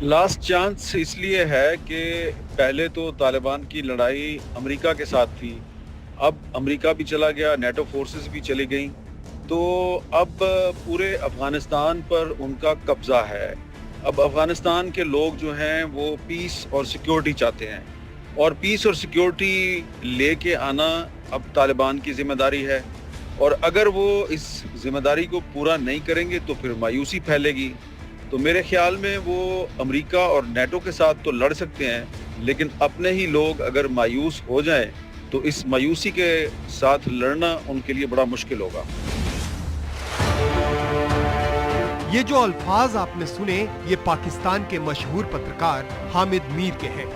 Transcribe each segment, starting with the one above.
Last chance इसलिए है कि पहले तो तालिबान की लड़ाई अमेरिका के साथ थी। अब अमेरिका भी चला गया, नेटो फोर्सेस भी चली गईं, तो अब पूरे अफ़गानिस्तान पर उनका कब्ज़ा है। अब अफ़गानिस्तान के लोग जो हैं वो पीस और सिक्योरिटी चाहते हैं, और पीस और सिक्योरिटी लेके आना अब तालिबान की ज़िम्मेदारी है। और अगर वो इस ज़िम्मेदारी को पूरा नहीं करेंगे तो फिर मायूसी फैलेगी। तो मेरे ख्याल में वो अमेरिका और नेटो के साथ तो लड़ सकते हैं, लेकिन अपने ही लोग अगर मायूस हो जाएं तो इस मायूसी के साथ लड़ना उनके लिए बड़ा मुश्किल होगा। ये जो अल्फाज आपने सुने, ये पाकिस्तान के मशहूर पत्रकार हामिद मीर के हैं।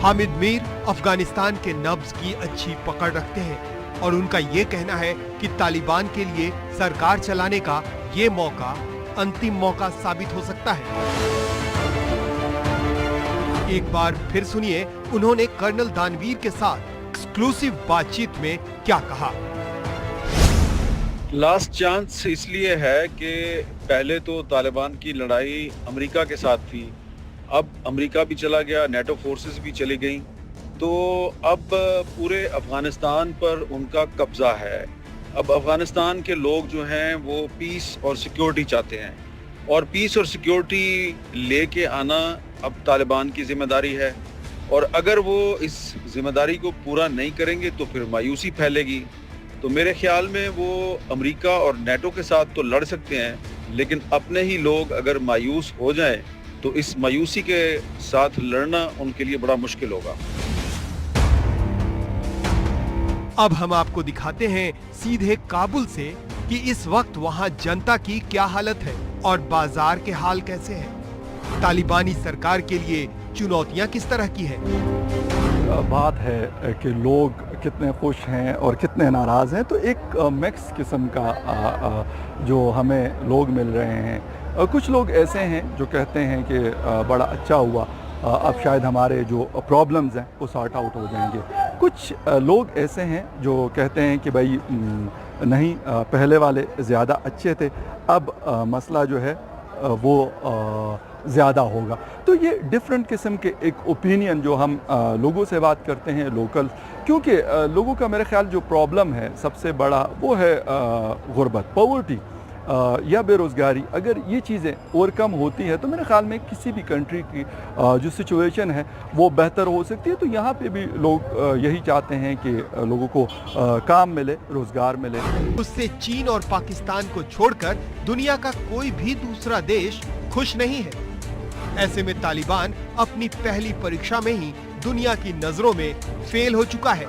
हामिद मीर अफगानिस्तान के नब्ज की अच्छी पकड़ रखते हैं और उनका ये कहना है कि तालिबान के लिए सरकार चलाने का ये मौका अंतिम मौका साबित हो सकता है। एक बार फिर सुनिए उन्होंने कर्नल दानवीर के साथ एक्सक्लूसिव बातचीत में क्या कहा। लास्ट चांस इसलिए है कि पहले तो तालिबान की लड़ाई अमेरिका के साथ थी। अब अमेरिका भी चला गया, नेटो फोर्सेस भी चली गईं, तो अब पूरे अफ़गानिस्तान पर उनका कब्ज़ा है। अब अफ़गानिस्तान के लोग जो हैं वो पीस और सिक्योरिटी चाहते हैं, और पीस और सिक्योरिटी लेके आना अब तालिबान की ज़िम्मेदारी है। और अगर वो इस ज़िम्मेदारी को पूरा नहीं करेंगे तो फिर मायूसी फैलेगी। तो मेरे ख्याल में वो अमेरिका और नेटो के साथ तो लड़ सकते हैं, लेकिन अपने ही लोग अगर मायूस हो जाएं तो इस मायूसी के साथ लड़ना उनके लिए बड़ा मुश्किल होगा। अब हम आपको दिखाते हैं सीधे काबुल से कि इस वक्त वहां जनता की क्या हालत है और बाजार के हाल कैसे हैं। तालिबानी सरकार के लिए चुनौतियां किस तरह की हैं। बात है कि लोग कितने खुश हैं और कितने नाराज़ हैं, तो एक मिक्स किस्म का जो हमें लोग मिल रहे हैं। कुछ लोग ऐसे हैं जो कहते हैं कि बड़ा अच्छा हुआ, अब शायद हमारे जो प्रॉब्लम्स हैं वो सॉर्ट आउट हो जाएंगे। कुछ लोग ऐसे हैं जो कहते हैं कि भाई नहीं, पहले वाले ज़्यादा अच्छे थे, अब मसला जो है वो ज़्यादा होगा। तो ये डिफरेंट किस्म के एक ओपिनियन जो हम लोगों से बात करते हैं लोकल, क्योंकि लोगों का मेरे ख्याल जो प्रॉब्लम है सबसे बड़ा वो है गुर्बत, पॉवर्टी या बेरोज़गारी। अगर ये चीज़ें ओवरकम होती है तो मेरे ख्याल में किसी भी कंट्री की जो सिचुएशन है वो बेहतर हो सकती है। तो यहाँ पे भी लोग यही चाहते हैं कि लोगों को काम मिले, रोज़गार मिले। उससे चीन और पाकिस्तान को छोड़कर दुनिया का कोई भी दूसरा देश खुश नहीं है। ऐसे में तालिबान अपनी पहली परीक्षा में ही दुनिया की नजरों में फेल हो चुका है,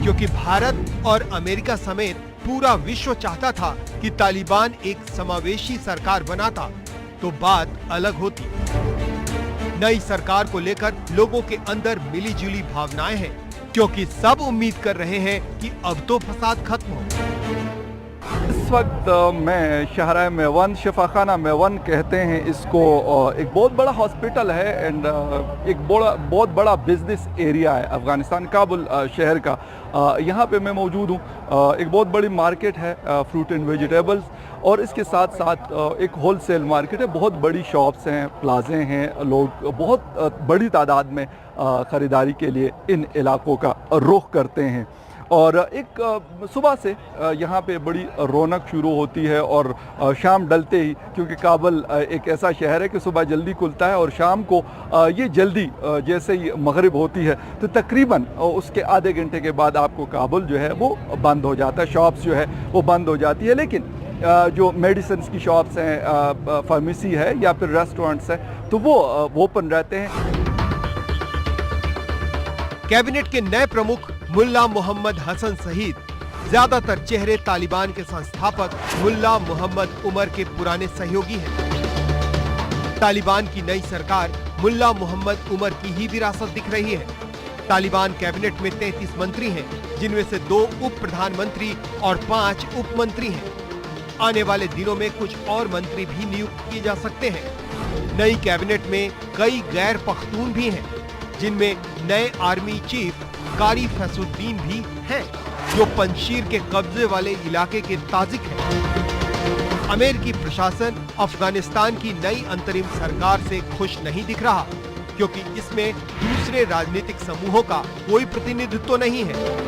क्योंकि भारत और अमेरिका समेत पूरा विश्व चाहता था कि तालिबान एक समावेशी सरकार बनाता तो बात अलग होती। नई सरकार को लेकर लोगों के अंदर मिलीजुली भावनाएं हैं, क्योंकि सब उम्मीद कर रहे हैं कि अब तो फसाद खत्म हो। इस वक्त मैं शहर मेवन, शिफाखाना मेवन कहते हैं इसको, एक बहुत बड़ा हॉस्पिटल है एंड एक बहुत बड़ा बिजनेस एरिया है अफ़गानिस्तान काबुल शहर का। यहाँ पे मैं मौजूद हूँ। एक बहुत बड़ी मार्केट है फ्रूट एंड वेजिटेबल्स, और इसके साथ साथ एक होलसेल मार्केट है। बहुत बड़ी शॉप्स हैं, प्लाजे हैं, लोग बहुत बड़ी तादाद में ख़रीदारी के लिए इन इलाकों का रुख करते हैं। और एक सुबह से यहाँ पे बड़ी रौनक शुरू होती है, और शाम ढलते ही, क्योंकि काबुल एक ऐसा शहर है कि सुबह जल्दी खुलता है और शाम को ये जल्दी जैसे ही मगरिब होती है तो तकरीबन उसके आधे घंटे के बाद आपको काबुल जो है वो बंद हो जाता है, शॉप्स जो है वो बंद हो जाती है। लेकिन जो मेडिसिन की शॉप्स हैं, फार्मेसी है या फिर रेस्टोरेंट्स हैं, तो वो ओपन रहते हैं। कैबिनेट के नए प्रमुख मुल्ला मोहम्मद हसन सहित ज्यादातर चेहरे तालिबान के संस्थापक मुल्ला मोहम्मद उमर के पुराने सहयोगी हैं। तालिबान की नई सरकार मुल्ला मोहम्मद उमर की ही विरासत दिख रही है। तालिबान कैबिनेट में 33 मंत्री हैं, जिनमें से 2 उप प्रधानमंत्री और 5 उप मंत्री हैं। आने वाले दिनों में कुछ और मंत्री भी नियुक्त किए जा सकते हैं। नई कैबिनेट में कई गैर पख्तून भी हैं, जिनमें नए आर्मी चीफ कारी फैसुद्दीन भी हैं, जो पंजशीर के कब्जे वाले इलाके के ताजिक हैं। अमेरिकी प्रशासन अफगानिस्तान की नई अंतरिम सरकार से खुश नहीं दिख रहा, क्योंकि इसमें दूसरे राजनीतिक समूहों का कोई प्रतिनिधित्व नहीं है।